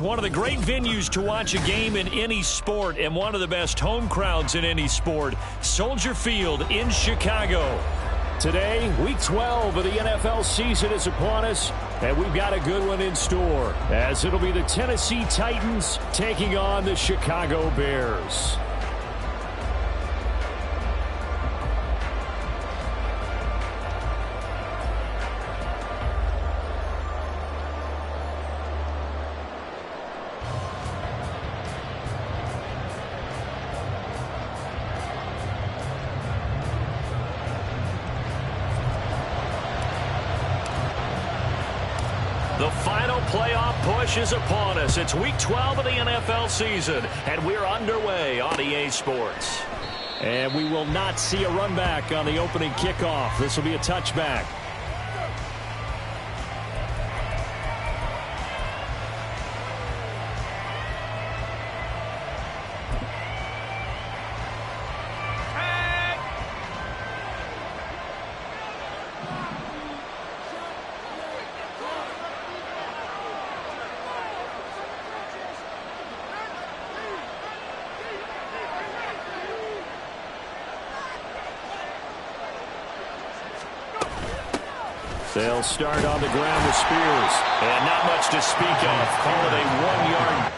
One of the great venues to watch a game in any sport and one of the best home crowds in any sport, Soldier Field in Chicago. Today, Week 12 of the NFL season is upon us, and we've got a good one in store, as it'll be the Tennessee Titans taking on the Chicago Bears. The final playoff push is upon us. It's Week 12 of the NFL season, and we're underway on EA Sports. And we will not see a run back on the opening kickoff. This will be a touchback. They'll start on the ground with Spears. And not much to speak of. Call it a 1-yard.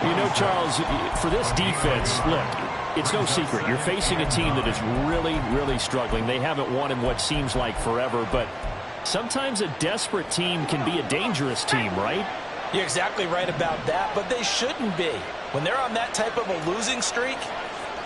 You know, Charles, for this defense, look, it's no secret. You're facing a team that is really, really struggling. They haven't won in what seems like forever, but sometimes a desperate team can be a dangerous team, right? You're exactly right about that, but they shouldn't be. When they're on that type of a losing streak,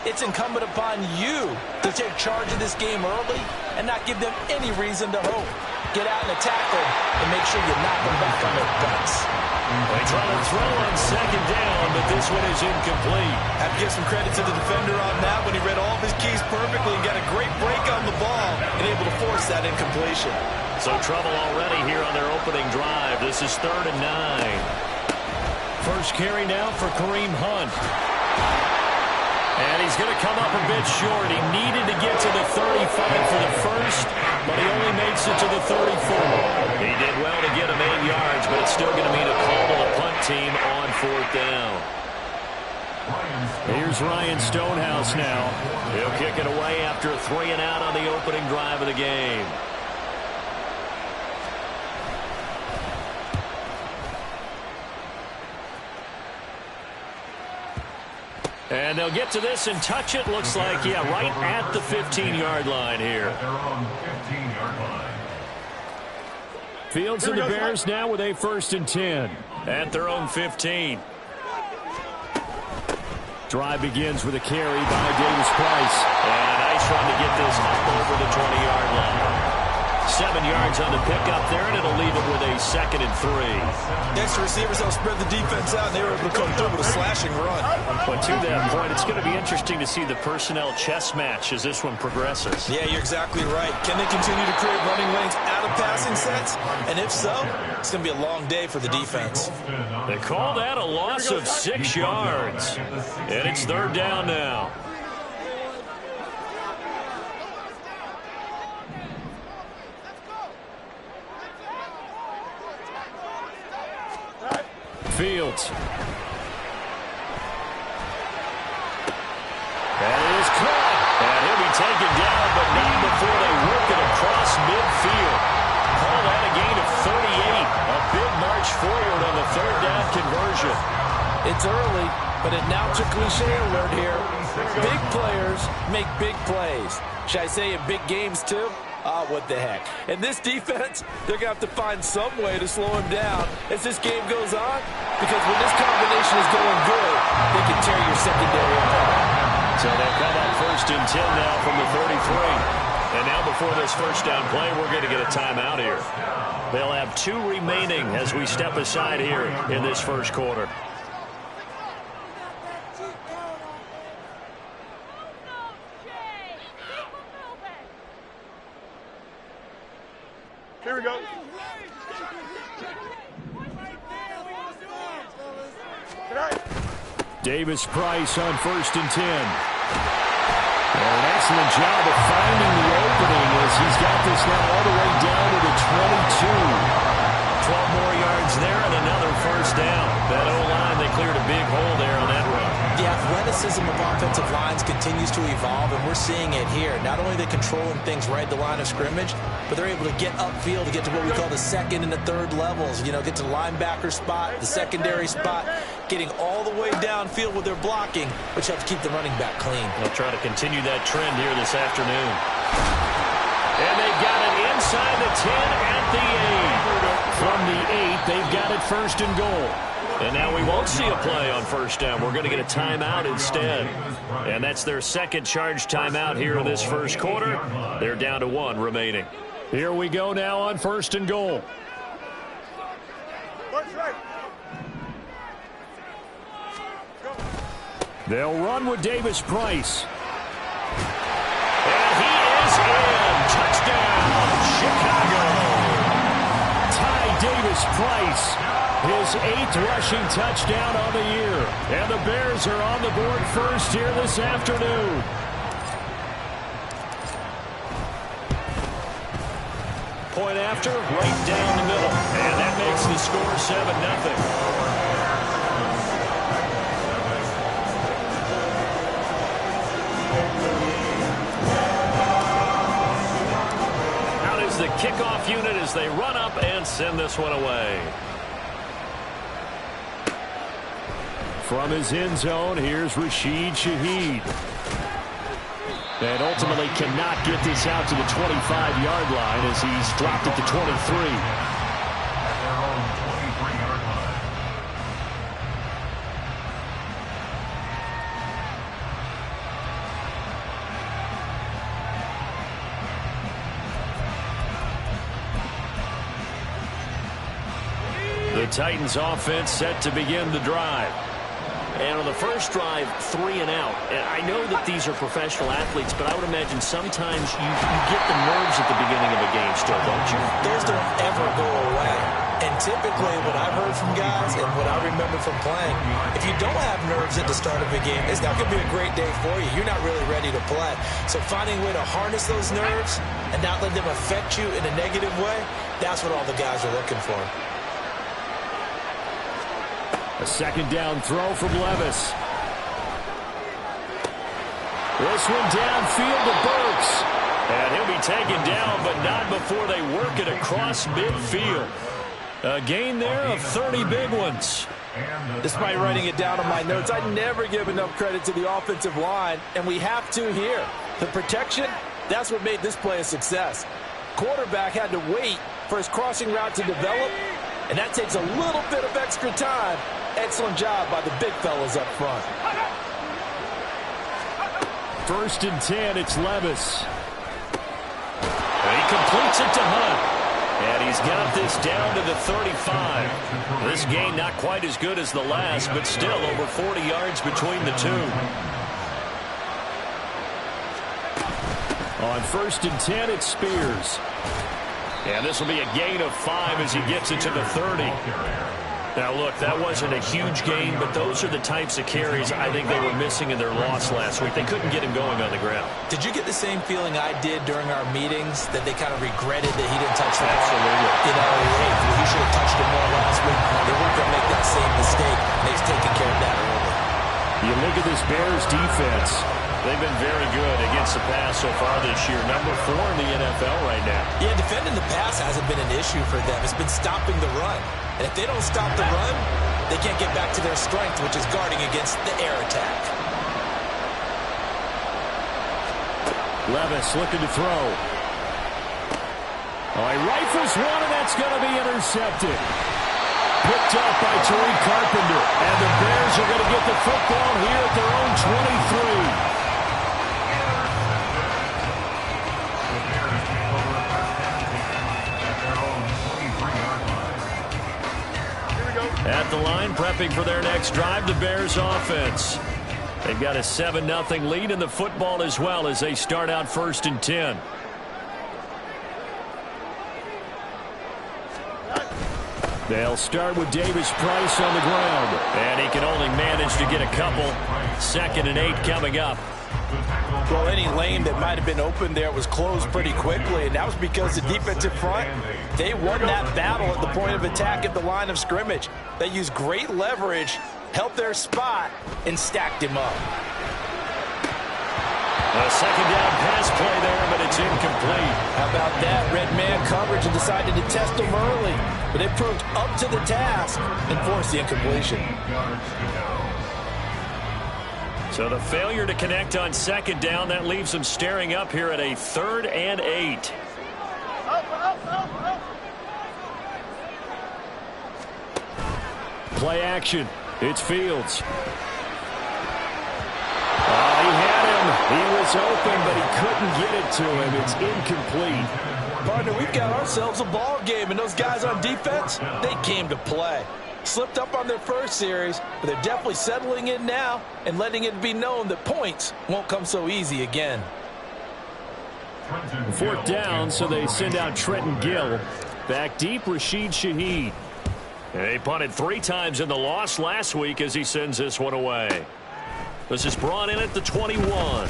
it's incumbent upon you to take charge of this game early and not give them any reason to hope. Get out and attack them and make sure you knock them back on their butts. They try to throw on second down, but this one is incomplete. Have to give some credit to the defender on that when he read all of his keys perfectly and got a great break on the ball and able to force that incompletion. So trouble already here on their opening drive. This is 3rd and 9. First carry now for Kareem Hunt. And he's going to come up a bit short. He needed to get to the 35 for the first, but he only makes it to the 34. He did well to get him 8 yards, but it's still going to mean a call to the punt team on 4th down. Here's Ryan Stonehouse now. He'll kick it away after a 3 and out on the opening drive of the game. And they'll get to this and touch it. Looks like, yeah, right at the 15-yard line here. Fields and the Bears now with a 1st and 10. At their own 15. Drive begins with a carry by Davis Price. And a nice run to get this up over the 20-yard line. 7 yards on the pickup there, and it'll leave it with a 2nd and 3. Extra receivers help spread the defense out, and they were able to come through with a slashing run. But to that point, it's going to be interesting to see the personnel chess match as this one progresses. Yeah, you're exactly right. Can they continue to create running lanes out of passing sets? And if so, it's going to be a long day for the defense. They call that a loss of 6 yards. And it's 3rd down now. Fields. That is caught. And he'll be taken down, but not before they work it across midfield. Call that a gain of 38. A big march forward on the 3rd down conversion. It's early, But announce a cliche alert here. Big players make big plays. Should I say in big games too? What the heck. And this defense, they're going to have to find some way to slow him down as this game goes on. Because when this combination is going good, they can tear your secondary apart. So they'll come up 1st and 10 now from the 33. And now before this first down play, we're going to get a timeout here. They'll have 2 remaining as we step aside here in this first quarter. Here we go. Davis Price on 1st and 10. An excellent job of finding the opening as he's got this now all the way down to the 22. 12 more yards there and another first down. That O-line, they cleared a big hole there on that run. The athleticism of offensive lines continues to evolve, and we're seeing it here. Not only are they controlling things right at the line of scrimmage, but they're able to get upfield to get to what we call the 2nd and the 3rd levels. You know, get to the linebacker spot, the secondary spot, getting all the way downfield with their blocking, which helps keep the running back clean. They'll try to continue that trend here this afternoon. And they've got it inside the 10 at the 8. From the 8, they've got it 1st and goal. And now we won't see a play on first down. We're going to get a timeout instead. And that's their 2nd charge timeout here in this first quarter. They're down to 1 remaining. Here we go now on 1st and goal. They'll run with Davis Price. And he is in. Touchdown, Chicago. Ty Davis Price, his 8th rushing touchdown on the year. And the Bears are on the board first here this afternoon. Point after, right down the middle. And that makes the score 7-0. The kickoff unit as they run up and send this one away. From his end zone, here's Rashid Shaheed. And ultimately cannot get this out to the 25-yard line as he's dropped at the 23. The Titans offense set to begin the drive. And on the first drive, 3 and out. And I know that these are professional athletes, but I would imagine sometimes you get the nerves at the beginning of a game still, don't you? Those don't ever go away. And typically what I've heard from guys and what I remember from playing, if you don't have nerves at the start of a game, it's not going to be a great day for you. You're not really ready to play. So finding a way to harness those nerves and not let them affect you in a negative way, that's what all the guys are looking for. A 2nd down throw from Levis. This one downfield to Burks. And he'll be taken down, but not before they work it across midfield. A gain there of 30 big ones. Despite writing it down on my notes, I never give enough credit to the offensive line, and we have to here. The protection, that's what made this play a success. Quarterback had to wait for his crossing route to develop, and that takes a little bit of extra time. Excellent job by the big fellas up front. 1st and 10, it's Levis. And he completes it to Hunt. And he's got this down to the 35. This gain not quite as good as the last, but still over 40 yards between the two. On 1st and 10, it's Spears. And this will be a gain of 5 as he gets it to the 30. Now, look, that wasn't a huge gain, but those are the types of carries I think they were missing in their loss last week. They couldn't get him going on the ground. Did you get the same feeling I did during our meetings, that they kind of regretted that he didn't touch the ball? Absolutely. You know, hey, he should have touched it more last week. They weren't going to make that same mistake, and they've taken care of that early. You look at this Bears defense. They've been very good against the pass so far this year. Number 4 in the NFL right now. Yeah, defending the pass hasn't been an issue for them. It's been stopping the run. And if they don't stop the run, they can't get back to their strength, which is guarding against the air attack. Levis looking to throw. Oh, he rifles one, and that's going to be intercepted. Picked up by Tariq Carpenter. And the Bears are going to get the football here at their own 23. At the line, prepping for their next drive, the Bears offense. They've got a 7-0 lead in the football as well as they start out 1st and 10. They'll start with Davis Price on the ground. And he can only manage to get a couple. 2nd and 8 coming up. Well, any lane that might have been open there was closed pretty quickly, and that was because the defensive front, they won that battle at the point of attack at the line of scrimmage. They used great leverage, held their spot, and stacked him up. A 2nd down pass play there, but it's incomplete. How about that? Red man coverage and decided to test him early, but it proved up to the task and forced the incompletion. So the failure to connect on 2nd down, that leaves them staring up here at a 3rd and 8. Play action. It's Fields. He had him. He was open, but he couldn't get it to him. It's incomplete. Partner, we've got ourselves a ball game, and those guys on defense, they came to play. Slipped up on their first series, but they're definitely settling in now and letting it be known that points won't come so easy again. 4th down, so they send out Trenton Gill. Back deep, Rashid Shaheed. They punted 3 times in the loss last week as he sends this one away. This is brought in at the 21. Well,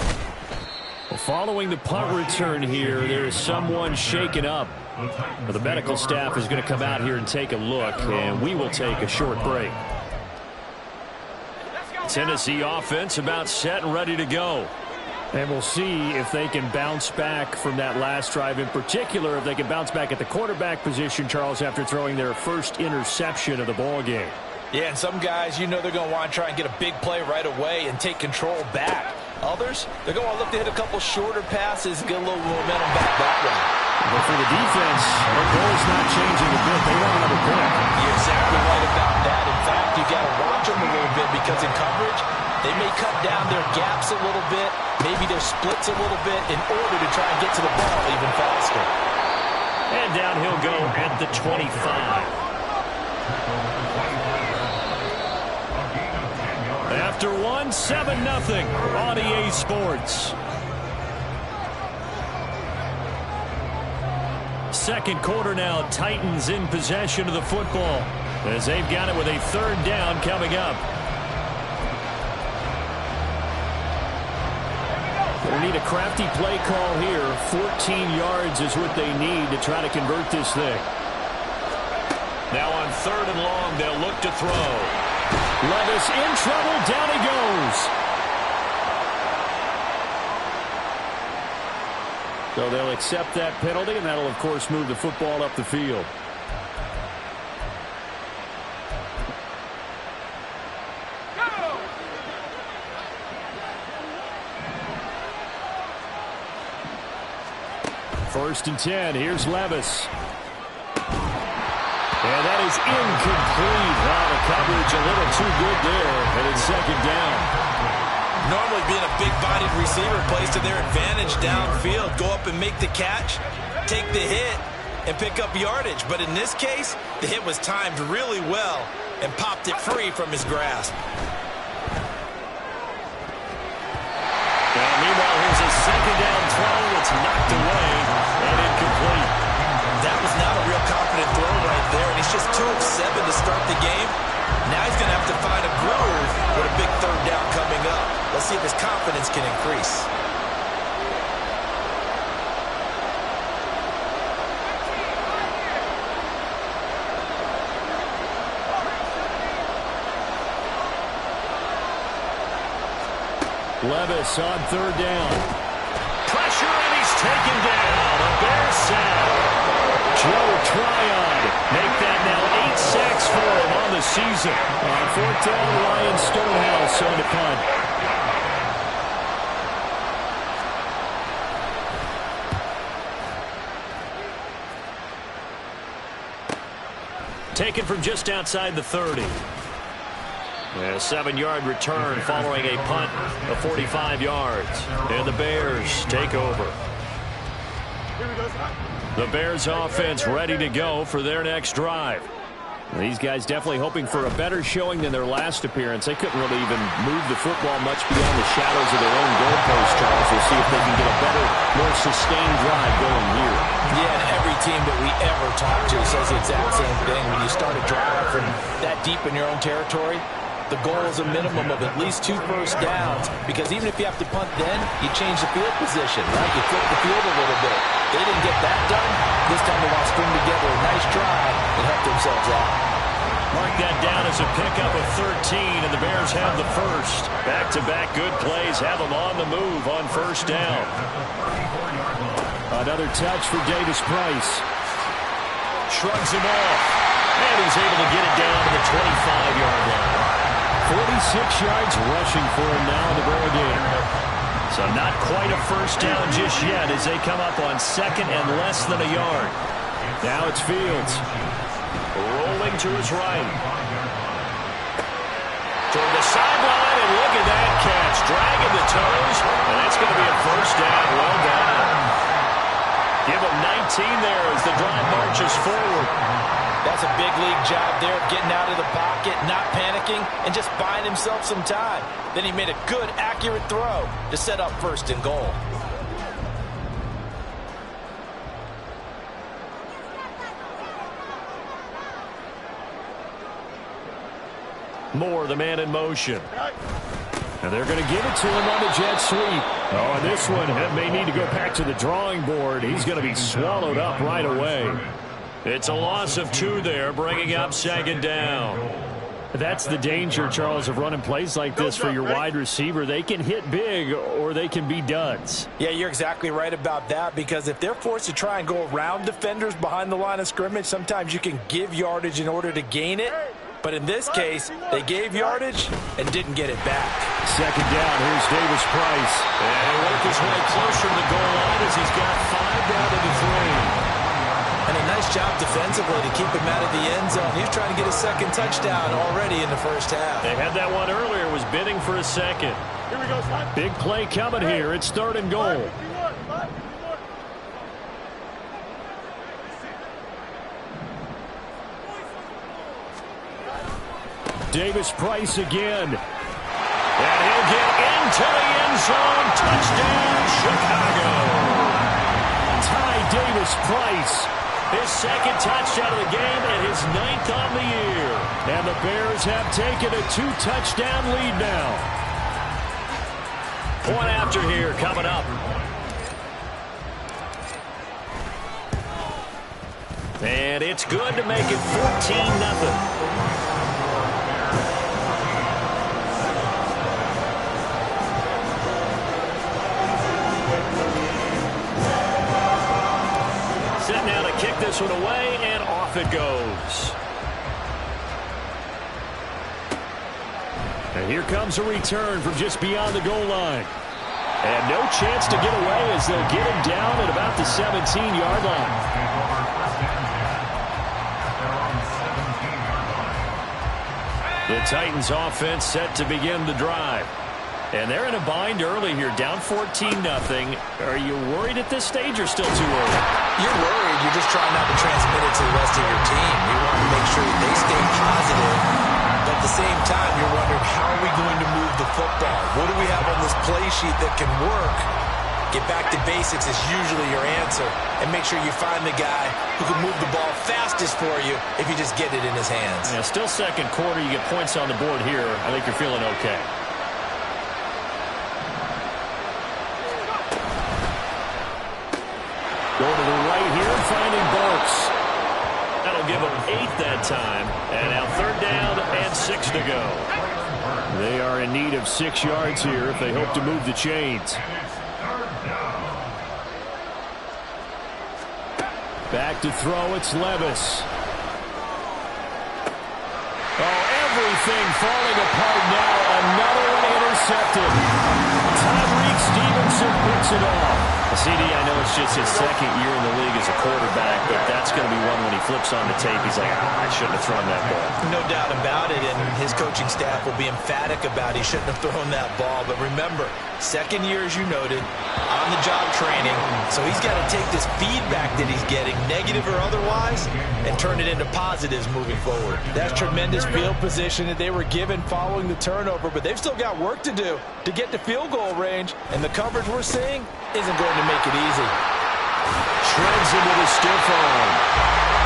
following the punt return here, there is someone shaken up. Well, the medical staff is going to come out here and take a look, and we will take a short break. Tennessee offense about set and ready to go. And we'll see if they can bounce back from that last drive. In particular, if they can bounce back at the quarterback position, Charles, after throwing their first interception of the ball game. Yeah, and some guys, you know they're going to want to try and get a big play right away and take control back. Others, they're going to look to hit a couple shorter passes and get a little momentum back that way. But for the defense, the goal's not changing a bit. They want another pick. You're exactly right about that. In fact, you got to watch them a little bit because in coverage, they may cut down their gaps a little bit, maybe their splits a little bit in order to try and get to the ball even faster. And down he'll go at the 25. After 7-0 on EA Sports. 2nd quarter now, Titans in possession of the football as they've got it with a 3rd down coming up. They need a crafty play call here. 14 yards is what they need to try to convert this thing. Now on 3rd and long, they'll look to throw. Levis in trouble. Down he goes. So they'll accept that penalty, and that'll, of course, move the football up the field. First and 10. Here's Levis. And that is incomplete. Wow, the coverage a little too good there, and it's 2nd down. Normally being a big-bodied receiver plays to their advantage downfield. Go up and make the catch, take the hit, and pick up yardage. But in this case, the hit was timed really well and popped it free from his grasp. And meanwhile, here's a 2nd down throw. It's knocked away and incomplete. That was not a real confident throw right there, and he's just 2 of 7 to start the game. Now he's going to have to find a groove with a big 3rd down coming up. Let's see if his confidence can increase. Levis on 3rd down. Pressure, and he's taken down. A Bears sack. Joe Tryon make that now 8 sacks for him on the season. On 4th down, Ryan Stonehouse on the punt. Taken from just outside the 30. A 7-yard return following a punt of 45 yards. And the Bears take over. The Bears offense ready to go for their next drive. These guys definitely hoping for a better showing than their last appearance. They couldn't really even move the football much beyond the shadows of their own goalpost, Charles. We'll see if they can get a better, more sustained drive going here. Yeah, and every team that we ever talk to says the exact same thing. When you start a drive from that deep in your own territory, the goal is a minimum of at least 2 first downs, because even if you have to punt then, you change the field position, right? You flip the field a little bit. They didn't get that done. This time they want to string together a nice drive and help themselves out. Mark that down as a pickup of 13, and the Bears have the first. Back-to-back good plays have them on the move on 1st down. Another touch for Davis Price. Shrugs him off, and he's able to get it down to the 25-yard line. 46 yards rushing for him now in the ball game. So not quite a first down just yet as they come up on 2nd and less than a yard. Now it's Fields. Rolling to his right. Toward the sideline, and look at that catch. Dragging the toes, and that's going to be a first down. Well done. Give him 19 there as the drive marches forward. That's a big league job there of getting out of the pocket, not panicking, and just buying himself some time. Then he made a good, accurate throw to set up 1st and goal. Moore, the man in motion. And they're going to give it to him on the jet sweep. Oh, and this one may need to go back to the drawing board. He's going to be swallowed up right away. It's a loss of 2 there, bringing up 2nd down. That's the danger, Charles, of running plays like this for your wide receiver. They can hit big or they can be duds. Yeah, you're exactly right about that, because if they're forced to try and go around defenders behind the line of scrimmage, sometimes you can give yardage in order to gain it. But in this case, they gave yardage and didn't get it back. 2nd down, here's Davis Price. And he'll work his way closer to the goal line as he's got 5 down to the 3. And a nice job defensively to keep him out of the end zone. He's trying to get a 2nd touchdown already in the 1st half. They had that one earlier, was bidding for a 2nd. Here we go, son. Big play coming here. It's 3rd and goal. Davis Price again. And he'll get into the end zone. Touchdown, Chicago. Ty Davis Price. His 2nd touchdown of the game and his 9th on the year. And the Bears have taken a 2-touchdown lead now. Point after here coming up. And it's good to make it 14-0. Now to kick this one away, and off it goes. And here comes a return from just beyond the goal line. And no chance to get away as they'll get him down at about the 17-yard line. The Titans offense set to begin the drive. And they're in a bind early here, down 14-0. Are you worried at this stage or still too early? You're worried. You're just trying not to transmit it to the rest of your team. You want to make sure they stay positive. But at the same time, you're wondering, how are we going to move the football? What do we have on this play sheet that can work? Get back to basics is usually your answer. And make sure you find the guy who can move the ball fastest for you if you just get it in his hands. Yeah, still 2nd quarter. You get points on the board here. I think you're feeling okay. Going to the right here, finding Burks. That'll give them 8 that time. And now 3rd down and 6 to go. They are in need of 6 yards here if they hope to move the chains. Back to throw, it's Levis. Oh, everything falling apart now. Another one intercepted. Tyreek Stevenson picks it off. CD, I know it's just his second year in the league as a quarterback, but that's going to be one when he flips on the tape. He's like, I shouldn't have thrown that ball. No doubt about it, and his coaching staff will be emphatic about he shouldn't have thrown that ball. But remember, second year, as you noted, on-the-job training, so he's got to take this feedback that he's getting, negative or otherwise, and turn it into positives moving forward. That's tremendous field position that they were given following the turnover, but they've still got work to do to get to field goal range, and the coverage we're seeing isn't going to make it easy. Shreds into the stiff arm.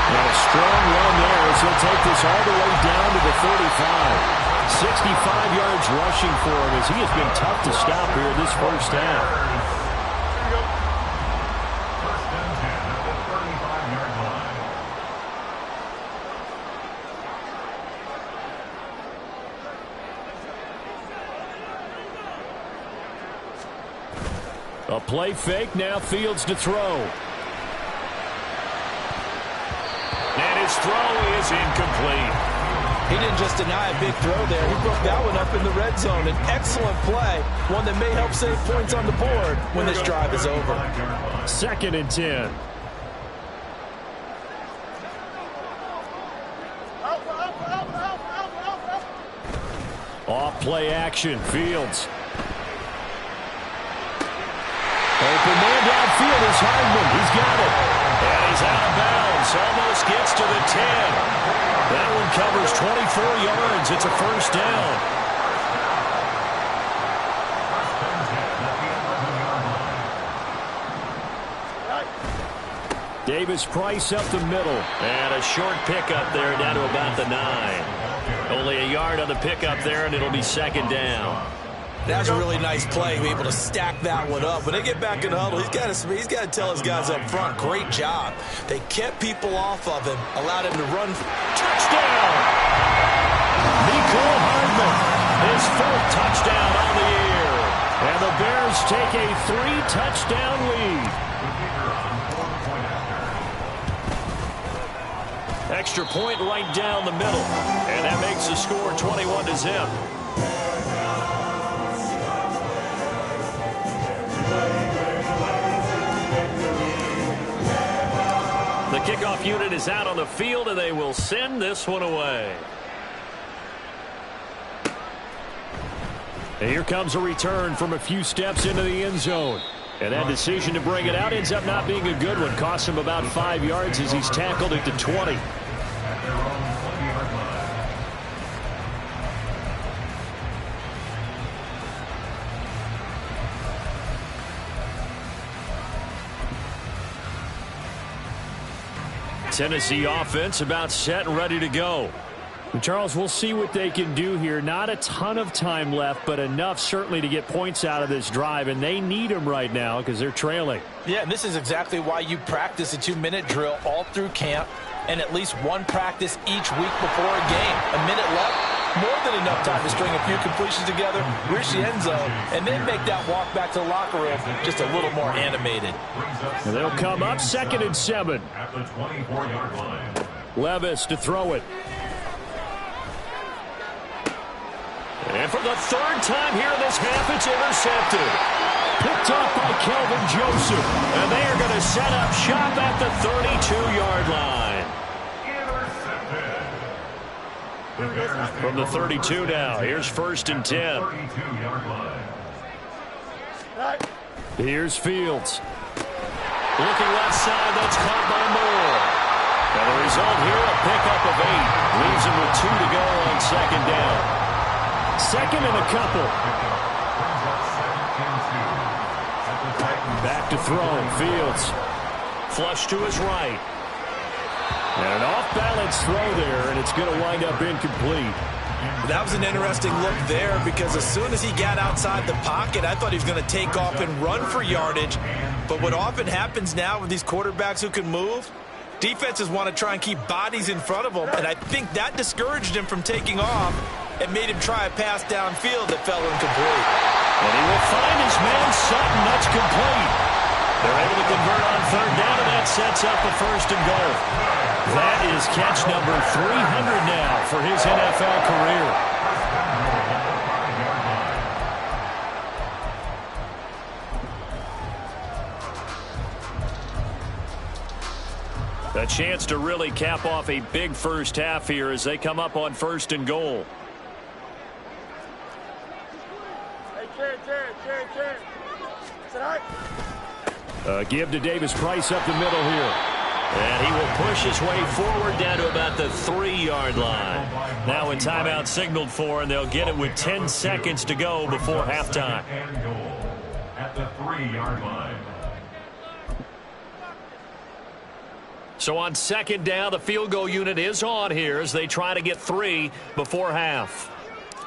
And a strong run there as he'll take this all the way down to the 35. 65 yards rushing for him as he has been tough to stop here this first half. A play fake, now Fields to throw. And his throw is incomplete. He didn't just deny a big throw there. He broke that one up in the red zone. An excellent play, one that may help save points on the board when this drive is over. 2nd and 10. Off play action, Fields. Open man downfield is Hardman. He's got it. And he's out of bounds. Almost gets to the 10. That one covers 24 yards. It's a first down. Davis-Price up the middle. And a short pickup there down to about the 9. Only a yard on the pickup there, and it'll be 2nd down. That's a really nice play, be able to stack that one up. When they get back in the huddle, he's got to tell his guys up front, great job. They kept people off of him, allowed him to run. Touchdown! Mecole Hardman, his 4th touchdown on the year. And the Bears take a 3-touchdown lead. Extra point right down the middle. And that makes the score 21-0. The kickoff unit is out on the field, and they will send this one away. And here comes a return from a few steps into the end zone. And that decision to bring it out ends up not being a good one. Costs him about 5 yards as he's tackled at the 20. Tennessee offense about set and ready to go. And Charles, we'll see what they can do here. Not a ton of time left, but enough certainly to get points out of this drive, and they need them right now because they're trailing. Yeah, and this is exactly why you practice a 2-minute drill all through camp and at least one practice each week before a game. A minute left, more than enough time to string a few completions together, reach the end zone, and then make that walk back to the locker room just a little more animated. And they'll come up 2nd and 7. At the 24-yard line. Levis to throw it. And for the 3rd time here in this half, it's intercepted. Picked up by Kelvin Joseph. And they are going to set up shop at the 32-yard line. Intercepted. From the 32 now, here's 1st and 10. 32-yard line. Here's Fields. Looking left side, that's caught by Moore. And the result here, a pickup of 8. Leaves him with 2 to go on 2nd down. 2nd and a couple. Back to throw. Fields. Flush to his right. And an off-balance throw there, and it's going to wind up incomplete. That was an interesting look there because as soon as he got outside the pocket, I thought he was going to take off and run for yardage. But what often happens now with these quarterbacks who can move, defenses want to try and keep bodies in front of them, and I think that discouraged him from taking off and made him try a pass downfield that fell incomplete. And he will find his man Sutton. That's complete. They're able to convert on third down, and that sets up a first and goal. That is catch number 300 now for his NFL career. A chance to really cap off a big first half here as they come up on first and goal. Give to Davis-Price up the middle here. And he will push his way forward down to about the 3-yard line. Now a timeout signaled for, and they'll get it with 10 seconds to go before halftime. At the 3-yard line. So on second down, the field goal unit is on here as they try to get 3 before half.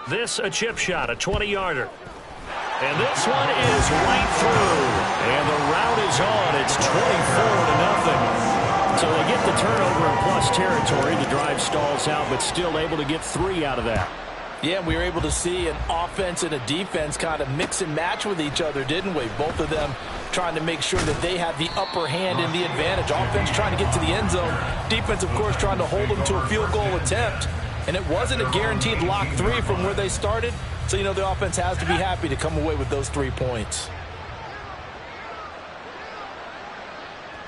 This a chip shot, a 20-yarder. And this one is right through. And the route is on. It's 24-0. So they get the turnover in plus territory. The drive stalls out, but still able to get 3 out of that. Yeah, we were able to see an offense and a defense kind of mix and match with each other, didn't we? Both of them trying to make sure that they had the upper hand and the advantage. Offense trying to get to the end zone. Defense, of course, trying to hold them to a field goal attempt. And it wasn't a guaranteed lock 3 from where they started. So, you know, the offense has to be happy to come away with those 3 points.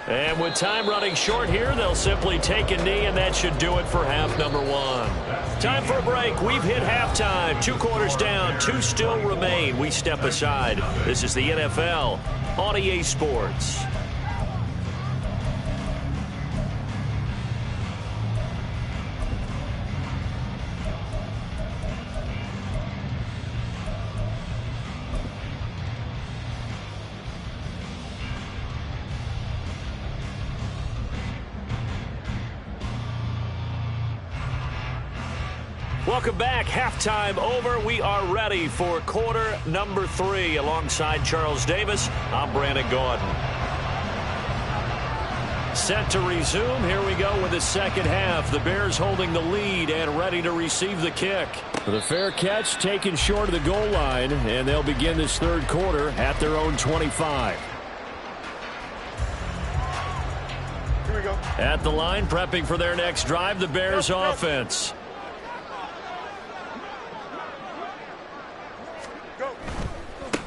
And with time running short here, they'll simply take a knee, and that should do it for half number 1. Time for a break. We've hit halftime. 2 quarters down, 2 still remain. We step aside. This is the NFL on EA Sports. Welcome back. Halftime over. We are ready for quarter number 3. Alongside Charles Davis, I'm Brandon Gaudin. Set to resume. Here we go with the second half. The Bears holding the lead and ready to receive the kick. The fair catch taken short of the goal line, and they'll begin this third quarter at their own 25. Here we go. At the line, prepping for their next drive, the Bears offense.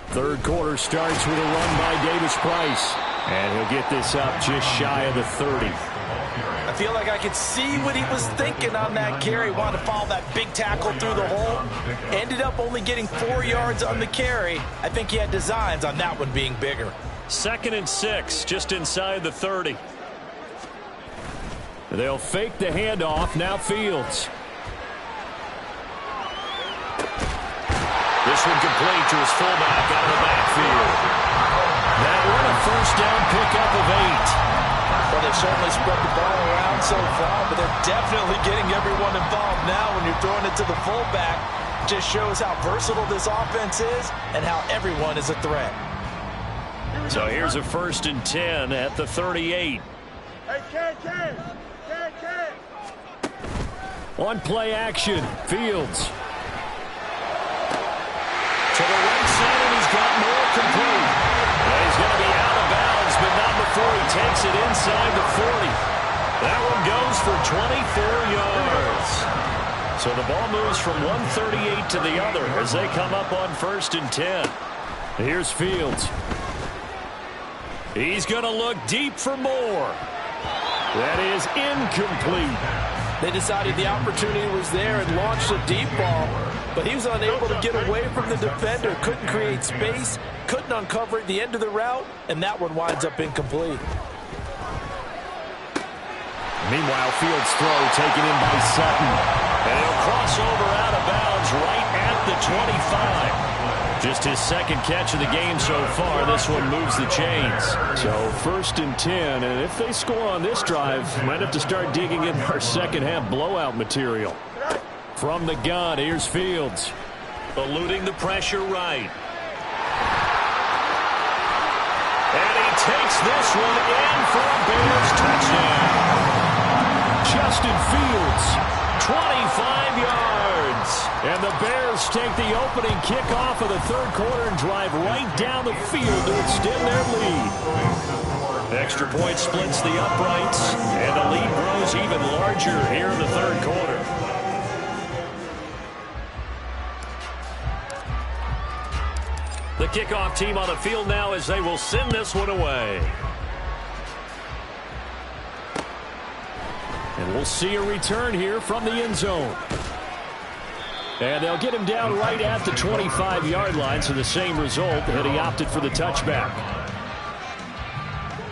Third quarter starts with a run by Davis-Price. And he'll get this up just shy of the 30. I feel like I could see what he was thinking on that carry. Wanted to follow that big tackle through the hole. Ended up only getting 4 yards on the carry. I think he had designs on that one being bigger. 2nd and 6, just inside the 30. They'll fake the handoff. Now Fields. This one complete to his fullback out of the backfield. That one a first down pickup of 8. Well, they've certainly spread the ball around so far, but they're definitely getting everyone involved now when you're throwing it to the fullback. Just shows how versatile this offense is and how everyone is a threat. So here's a 1st and 10 at the 38. On play action, Fields. To the right side, and he's got more complete. And he's going to be out of bounds, but not before he takes it inside the 40. That one goes for 24 yards. So the ball moves from 138 to the other as they come up on 1st and 10. Here's Fields. He's going to look deep for more. That is incomplete. They decided the opportunity was there and launched a deep ball, but he was unable to get away from the defender, couldn't create space, couldn't uncover at the end of the route, and that one winds up incomplete. Meanwhile, Fields' throw taken in by Sutton. And he'll cross over out of bounds right at the 25. Just his 2nd catch of the game so far. This one moves the chains. So 1st and 10, and if they score on this drive, might have to start digging in our second half blowout material. From the gun, here's Fields. Eluding the pressure right. And he takes this one in for a Bears touchdown. Justin Fields 25 yards. And the Bears take the opening kickoff of the third quarter and drive right down the field to extend their lead. Extra point splits the uprights, and the lead grows even larger here in the third quarter. The kickoff team on the field now as they will send this one away. And we'll see a return here from the end zone. And they'll get him down right at the 25-yard line, so the same result, and he opted for the touchback.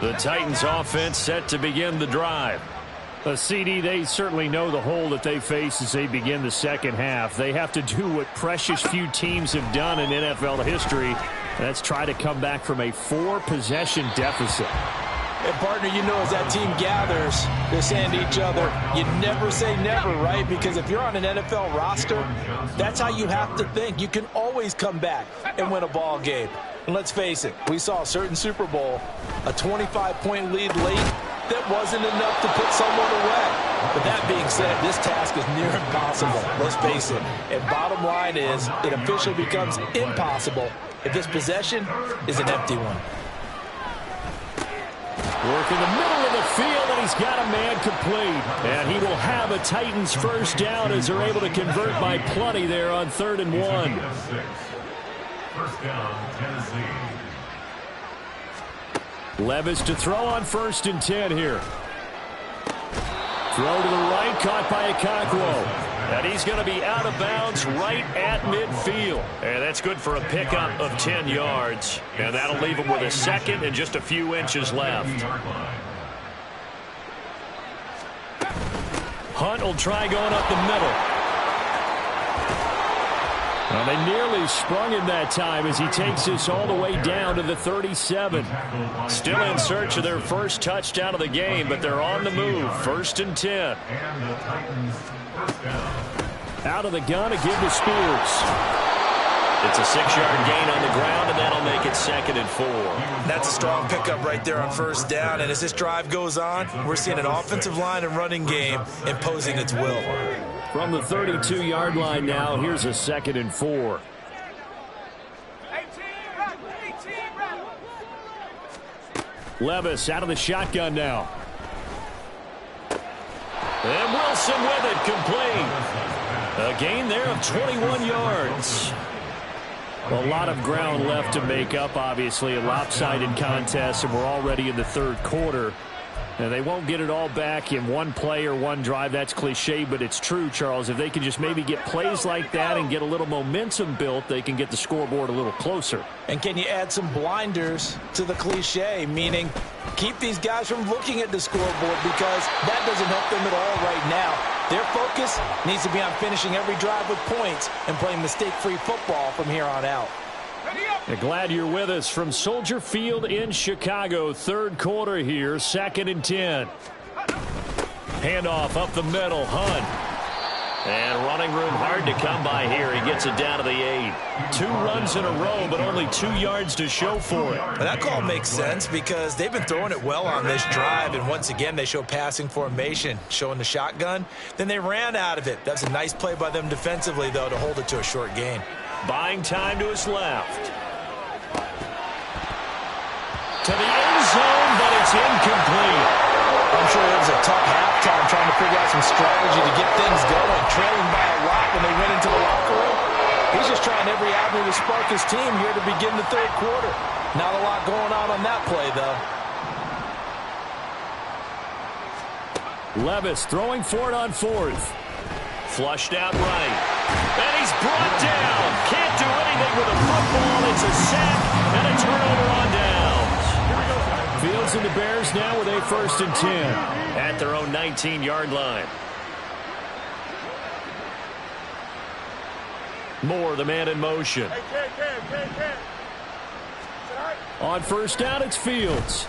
The Titans offense set to begin the drive. CD, they certainly know the hole that they face as they begin the second half. They have to do what precious few teams have done in NFL history. That's try to come back from a 4-possession deficit. And, partner, you know, as that team gathers, they're saying to each other, you never say never, right? Because if you're on an NFL roster, that's how you have to think. You can always come back and win a ball game. And let's face it, we saw a certain Super Bowl, a 25-point lead late, that wasn't enough to put someone away. But that being said, this task is near impossible. Let's face it. And bottom line is, it officially becomes impossible if this possession is an empty one. Work in the middle of the field, and he's got a man complete. And he will have a Titans first down as they're able to convert by plenty there on 3rd and 1. First down, Tennessee. Levis to throw on 1st and 10 here. Throw to the right, caught by Okonkwo. And he's going to be out of bounds right at midfield. And that's good for a pickup of 10 yards. And that'll leave him with a second and just a few inches left. Hunt will try going up the middle. Well, they nearly sprung him that time as he takes this all the way down to the 37. Still in search of their first touchdown of the game, but they're on the move. 1st and 10. And the Titans first down. Out of the gun to give to Spears. It's a 6-yard gain on the ground, and that'll make it 2nd and 4. That's a strong pickup right there on 1st down. And as this drive goes on, we're seeing an offensive line and running game imposing its will. From the 32-yard line now, here's a 2nd and 4. Levis out of the shotgun now. And Wilson with it, complete. A gain there of 21 yards. A lot of ground left to make up, obviously, a lopsided contest, and we're already in the third quarter. And they won't get it all back in one play or one drive. That's cliche, but it's true, Charles. If they can just maybe get plays like that and get a little momentum built, they can get the scoreboard a little closer. And can you add some blinders to the cliche, meaning keep these guys from looking at the scoreboard, because that doesn't help them at all right now. Their focus needs to be on finishing every drive with points and playing mistake-free football from here on out. Glad you're with us from Soldier Field in Chicago. Third quarter here, 2nd and 10. Handoff up the middle, Hunt. And running room hard to come by here. He gets it down to the 8. 2 runs in a row, but only 2 yards to show for it. That call makes sense because they've been throwing it well on this drive, and once again they show passing formation, showing the shotgun. Then they ran out of it. That's a nice play by them defensively, though, to hold it to a short gain. Buying time to his left. To the end zone, but it's incomplete. I'm sure it was a tough halftime trying to figure out some strategy to get things going, trailing by a lot when they went into the locker room. He's just trying every avenue to spark his team here to begin the third quarter. Not a lot going on that play, though. Levis throwing for it on 4th. Flushed out right. And he's brought down. Can't do anything with a football. It's a sack and a turnover on downs. Fields and the Bears now with a 1st and 10 at their own 19-yard line. Moore, the man in motion. On 1st down, it's Fields.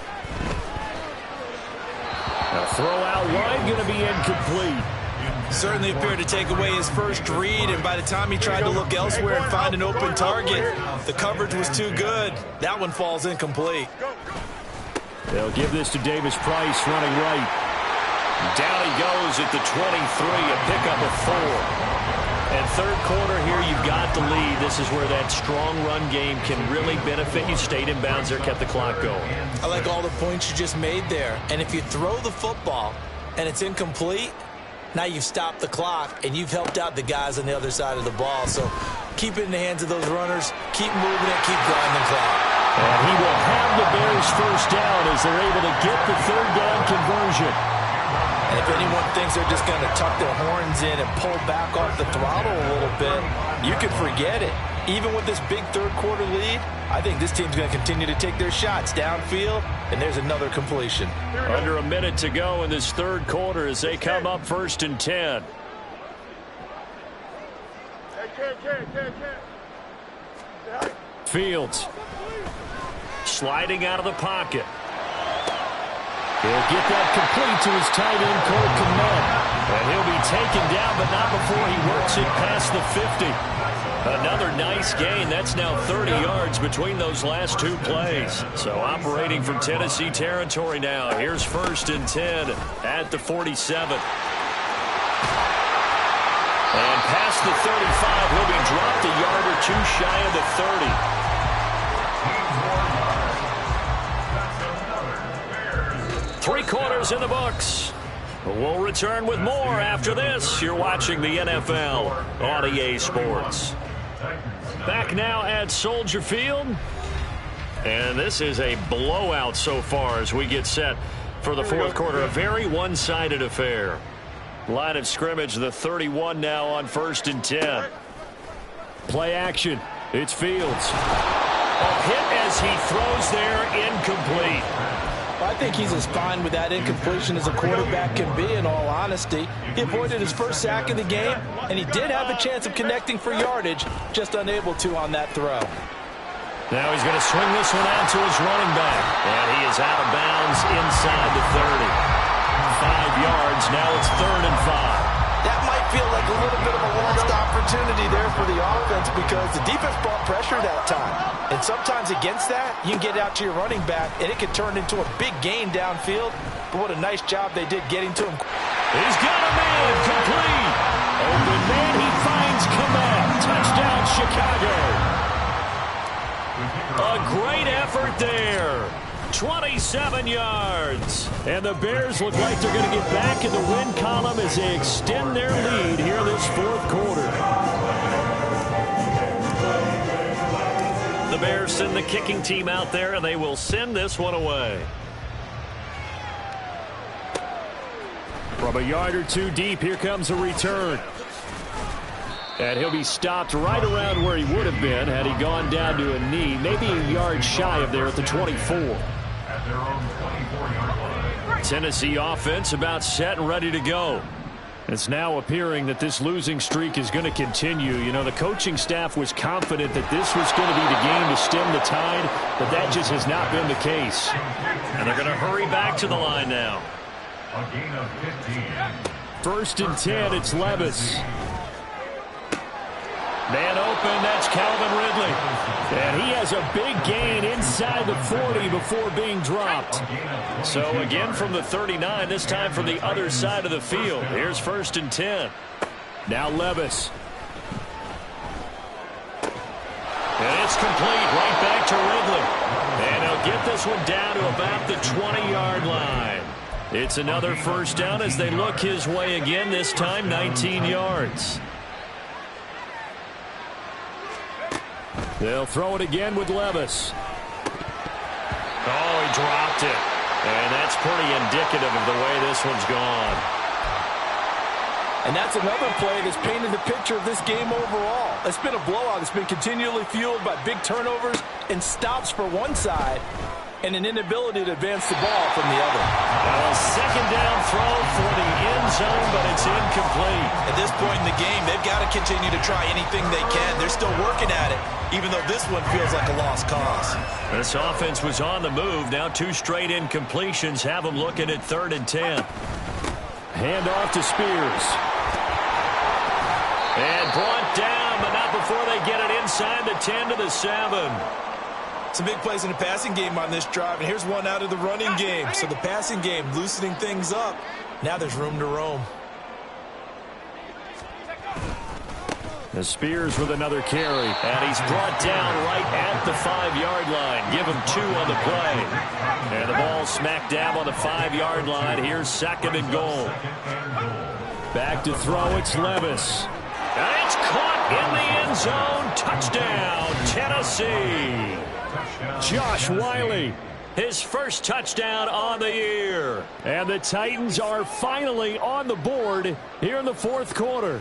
A throw out wide, going to be incomplete. Certainly appeared to take away his first read, and by the time he tried to look elsewhere and find an open target, the coverage was too good. That one falls incomplete. They'll give this to Davis Price running right. Down he goes at the 23, a pickup of 4. And third quarter here, you've got the lead. This is where that strong run game can really benefit you. Stayed in bounds there, kept the clock going. I like all the points you just made there. And if you throw the football and it's incomplete, now you've stopped the clock and you've helped out the guys on the other side of the ball. So keep it in the hands of those runners. Keep moving it. Keep grinding the clock. And he will have the Bears first down as they're able to get the third down conversion. And if anyone thinks they're just going to tuck their horns in and pull back off the throttle a little bit, you can forget it. Even with this big third quarter lead, I think this team's going to continue to take their shots downfield, and there's another completion. Under a minute to go in this third quarter as they come up 1st and 10. Fields sliding out of the pocket. He'll get that complete to his tight end, Cole Kmet. And he'll be taken down, but not before he works it past the 50. Another nice gain. That's now 30 yards between those last two plays. So operating from Tennessee territory now. Here's 1st and 10 at the 47. And past the 35, he'll be dropped a yard or two shy of the 30. 3 quarters in the books. We'll return with more after this. You're watching the NFL on EA Sports. Back now at Soldier Field. And this is a blowout so far as we get set for the fourth quarter. A very one-sided affair. Line of scrimmage, the 31 now on 1st and 10. Play action. It's Fields. A hit as he throws there, incomplete. I think he's as fine with that incompletion as a quarterback can be, in all honesty. He avoided his first sack of the game, and he did have a chance of connecting for yardage, just unable to on that throw. Now he's going to swing this one out to his running back, and he is out of bounds inside the 30. 5 yards, now it's 3rd and 5. That might feel like a little bit of a lost opportunity there for the offense because the defense brought pressure that time. And sometimes against that, you can get out to your running back, and it can turn into a big gain downfield. But what a nice job they did getting to him. He's got a man complete. Open man, he finds Kmet. Touchdown, Chicago. A great effort there. 27 yards. And the Bears look like they're going to get back in the win column as they extend their lead here this fourth quarter. The Bears send the kicking team out there, and they will send this one away. From a yard or two deep, here comes a return. And he'll be stopped right around where he would have been had he gone down to a knee, maybe a yard shy of there at the 24. Tennessee offense about set and ready to go. It's now appearing that this losing streak is going to continue. You know, the coaching staff was confident that this was going to be the game to stem the tide, but that just has not been the case. And they're going to hurry back to the line now. A gain of 15. 1st and 10, it's Levis. Man open, that's Calvin Ridley. And he has a big gain inside the 40 before being dropped. So again from the 39, this time from the other side of the field. Here's 1st and 10. Now Levis. And it's complete, right back to Ridley. And he'll get this one down to about the 20-yard line. It's another first down as they look his way again, this time 19 yards. They'll throw it again with Levis. Oh, he dropped it. And that's pretty indicative of the way this one's gone. And that's another play that's painted the picture of this game overall. It's been a blowout. It's been continually fueled by big turnovers and stops for one side and an inability to advance the ball from the other. Now a second down throw for the end zone, but it's incomplete. At this point in the game, they've got to continue to try anything they can. They're still working at it, even though this one feels like a lost cause. This offense was on the move. Now 2 straight incompletions have them looking at 3rd and 10. Hand off to Spears. And brought down, but not before they get it inside the 10 to the 7. Some big plays in the passing game on this drive, and here's one out of the running game. So the passing game loosening things up. Now there's room to roam. The Spears with another carry. And he's brought down right at the 5-yard line. Give him 2 on the play. And the ball smack dab on the 5-yard line. Here's 2nd and goal. Back to throw. It's Levis. And it's caught in the end zone. Touchdown, Tennessee. Josh Whyle, his first touchdown on the year. And the Titans are finally on the board here in the 4th quarter.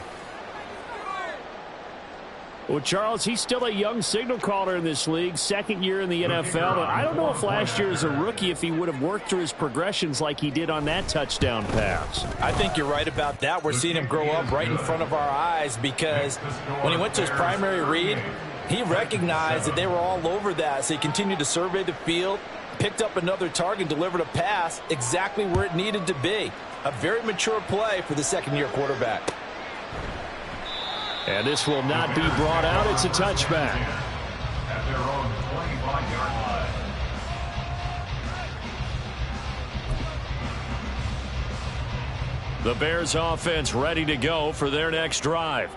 Well, Charles, he's still a young signal caller in this league, 2nd year in the NFL. But I don't know if last year as a rookie, if he would have worked through his progressions like he did on that touchdown pass. I think you're right about that. We're seeing him grow up right in front of our eyes because when he went to his primary read, he recognized that they were all over that. So he continued to survey the field, picked up another target, delivered a pass exactly where it needed to be. A very mature play for the 2nd-year quarterback. And this will not be brought out. It's a touchback. At their own 25-yard line. The Bears offense ready to go for their next drive.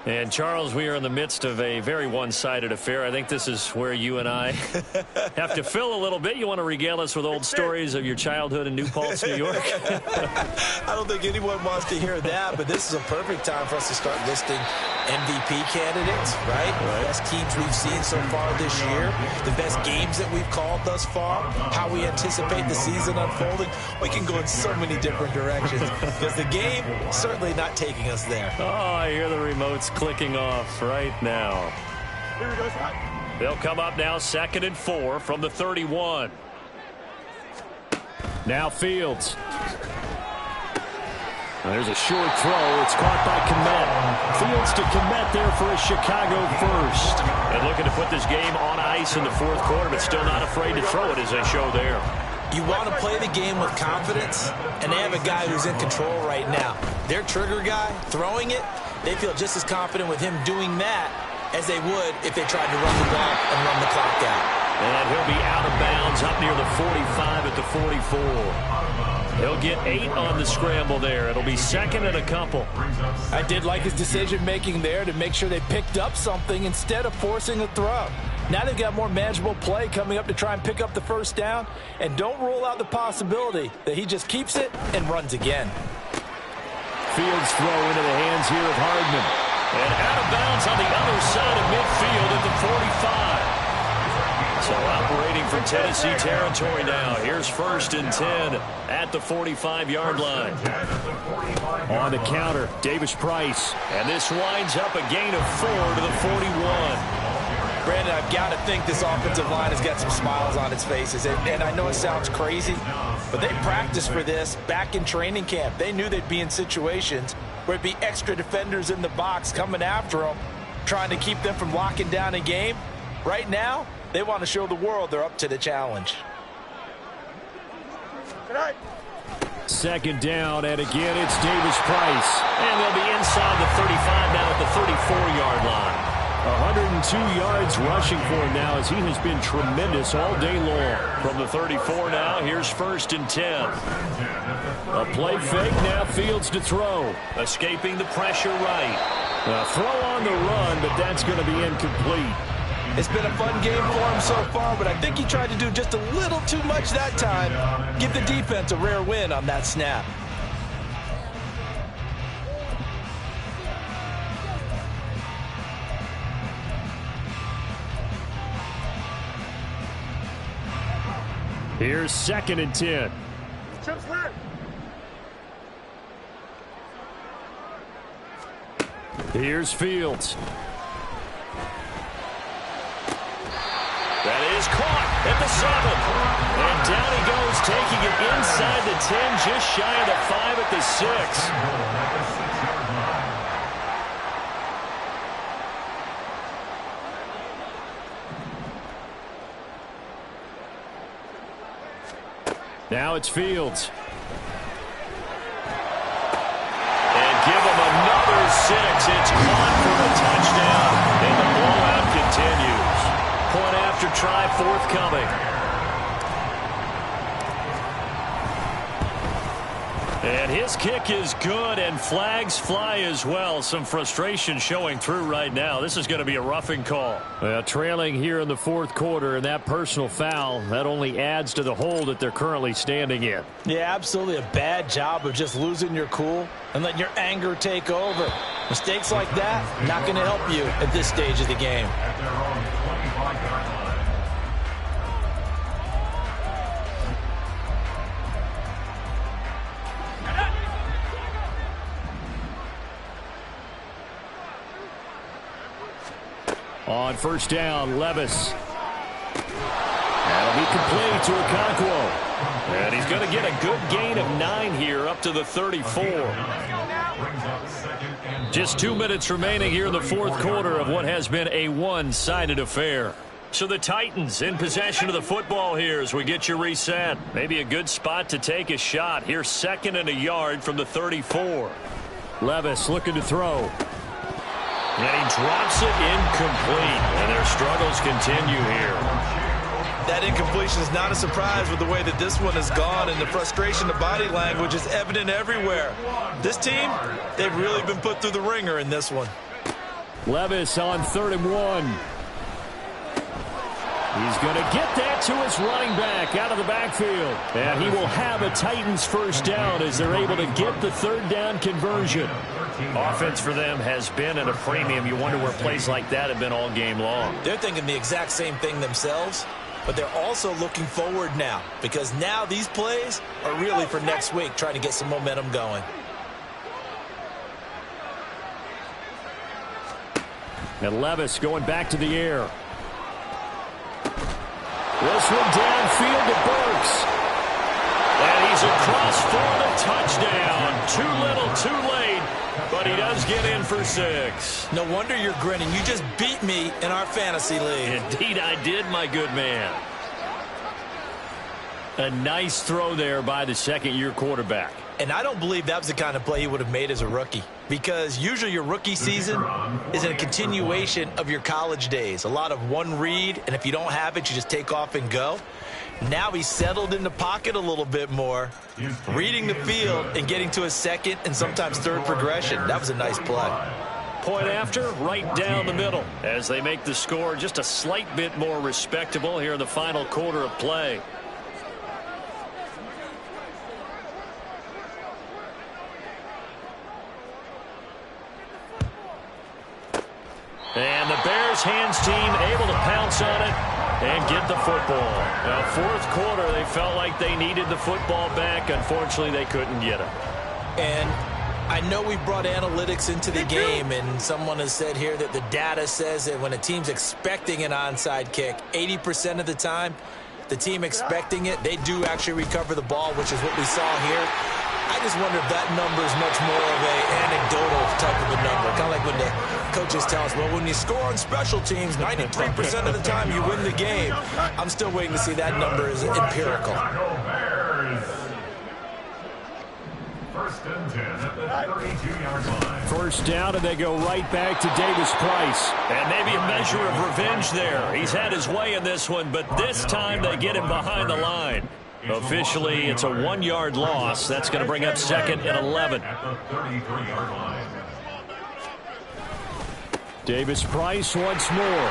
And, Charles, we are in the midst of a very one-sided affair. I think this is where you and I have to fill a little bit. You want to regale us with old stories of your childhood in New Paltz, New York? I don't think anyone wants to hear that, but this is a perfect time for us to start listing MVP candidates, right? The best teams we've seen so far this year, the best games that we've called thus far, how we anticipate the season unfolding. We can go in so many different directions because the game certainly not taking us there. Oh, I hear the remotes clicking off right now. They'll come up now 2nd and 4 from the 31. Now Fields. There's a short throw. It's caught by Kmet. Fields to Kmet there for a Chicago first. And looking to put this game on ice in the 4th quarter, but still not afraid to throw it as they show there. You want to play the game with confidence, and they have a guy who's in control right now. Their trigger guy, throwing it, they feel just as confident with him doing that as they would if they tried to run the ball and run the clock out. And he'll be out of bounds up near the 45 at the 44. He'll get 8 on the scramble there. It'll be 2nd and a couple. I did like his decision-making there to make sure they picked up something instead of forcing a throw. Now they've got more manageable play coming up to try and pick up the first down. And don't rule out the possibility that he just keeps it and runs again. Fields throw into the hands here of Hardman. And out of bounds on the other side of midfield at the 45. So operating from Tennessee territory now. Here's 1st and 10 at the 45-yard line. On the counter, Davis Price. And this winds up a gain of 4 to the 41. Brandon, I've got to think this offensive line has got some smiles on its faces. And I know it sounds crazy, but they practiced for this back in training camp. They knew they'd be in situations where it'd be extra defenders in the box coming after them, trying to keep them from locking down a game. Right now, they want to show the world they're up to the challenge. Good night. 2nd down, and again, it's Davis Price. And they'll be inside the 35 now at the 34-yard line. 102 yards rushing for him now as he has been tremendous all day long. From the 34 now, here's 1st and 10. A play fake, now Fields to throw. Escaping the pressure right. A throw on the run, but that's going to be incomplete. It's been a fun game for him so far, but I think he tried to do just a little too much that time. Give the defense a rare win on that snap. Here's 2nd and 10. Chips lit. Here's Fields. That is caught at the 7. And down he goes, taking it inside the 10, just shy of the 5 at the 6. Now it's Fields. And give him another 6. It's caught for a touchdown. And the blowout continues. Point after try forthcoming. And his kick is good, and flags fly as well. Some frustration showing through right now. This is going to be a roughing call. Trailing here in the fourth quarter, and that personal foul, that only adds to the hole that they're currently standing in. Yeah, absolutely a bad job of just losing your cool and letting your anger take over. Mistakes like that, not going to help you at this stage of the game. At their own 25-yard line. On first down, Levis. That'll be complete to Okonkwo. And he's going to get a good gain of 9 here up to the 34. Just 2 minutes remaining here in the fourth quarter of what has been a one-sided affair. So the Titans in possession of the football here as we get you reset. Maybe a good spot to take a shot. Here's 2nd and a yard from the 34. Levis looking to throw. And he drops it incomplete. And their struggles continue here. That incompletion is not a surprise with the way that this one has gone, and the frustration, the body language is evident everywhere. This team, they've really been put through the ringer in this one. Levis on 3rd and 1. He's going to get that to his running back out of the backfield. And he will have a Titans first down as they're able to get the 3rd down conversion. Offense for them has been at a premium. You wonder where plays like that have been all game long. They're thinking the exact same thing themselves, but they're also looking forward now because now these plays are really for next week, trying to get some momentum going. And Levis going back to the air. This one downfield to Burks. And he's across for the touchdown. Too little, too late, but he does get in for 6. No wonder you're grinning. You just beat me in our fantasy league. Indeed I did, my good man. A nice throw there by the second-year quarterback. And I don't believe that was the kind of play he would have made as a rookie, because usually your rookie season is a continuation of your college days. A lot of one read, and if you don't have it, you just take off and go. Now he's settled in the pocket a little bit more, reading the field and getting to a second and sometimes third progression. That was a nice play. Point after, right down the middle, as they make the score just a slight bit more respectable here in the final quarter of play. And the Bears hands team able to pounce on it and get the football. Now, fourth quarter, they felt like they needed the football back. Unfortunately, they couldn't get it. And I know we brought analytics into the game, and someone has said here that the data says that when a team's expecting an onside kick, 80% of the time, the team expecting it, they do actually recover the ball, which is what we saw here. I just wonder if that number is much more of an anecdotal type of a number. Kind of like when the coaches tell us, well, when you score on special teams, 93% of the time you win the game. I'm still waiting to see that number is empirical. First and 10 at the 32-yard line. First down, and they go right back to Davis Price. And maybe a measure of revenge there. He's had his way in this one, but this time they get him behind the line. Officially, it's a 1-yard loss. That's going to bring up 2nd and 11. At the 33-yard line. Davis Price once more.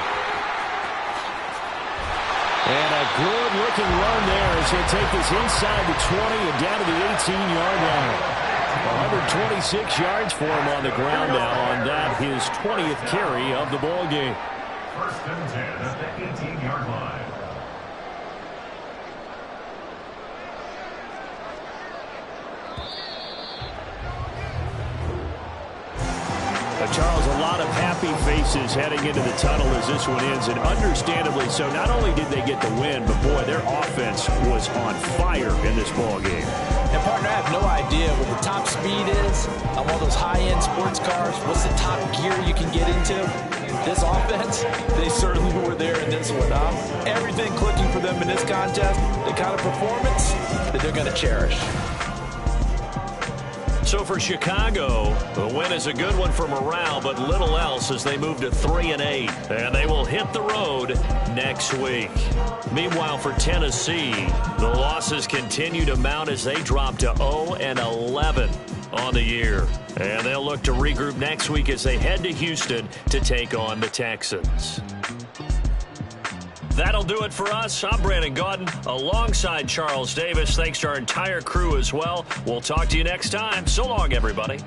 And a good-looking run there as he'll take this inside the 20 and down to the 18-yard line. 126 yards for him on the ground now on that, his 20th carry of the ball game. First and 10 at the 18-yard line. Charles, a lot of happy faces heading into the tunnel as this one ends, and understandably so. Not only did they get the win, but boy, their offense was on fire in this ball game. And partner, I have no idea what the top speed is on one of those high-end sports cars. What's the top gear you can get into? This offense, they certainly were there in this one. Everything clicking for them in this contest, the kind of performance that they're going to cherish. So for Chicago, the win is a good one for morale, but little else as they move to 3-8. And they will hit the road next week. Meanwhile, for Tennessee, the losses continue to mount as they drop to 0-11 on the year. And they'll look to regroup next week as they head to Houston to take on the Texans. That'll do it for us. I'm Brandon Gaudin alongside Charles Davis. Thanks to our entire crew as well. We'll talk to you next time. So long, everybody.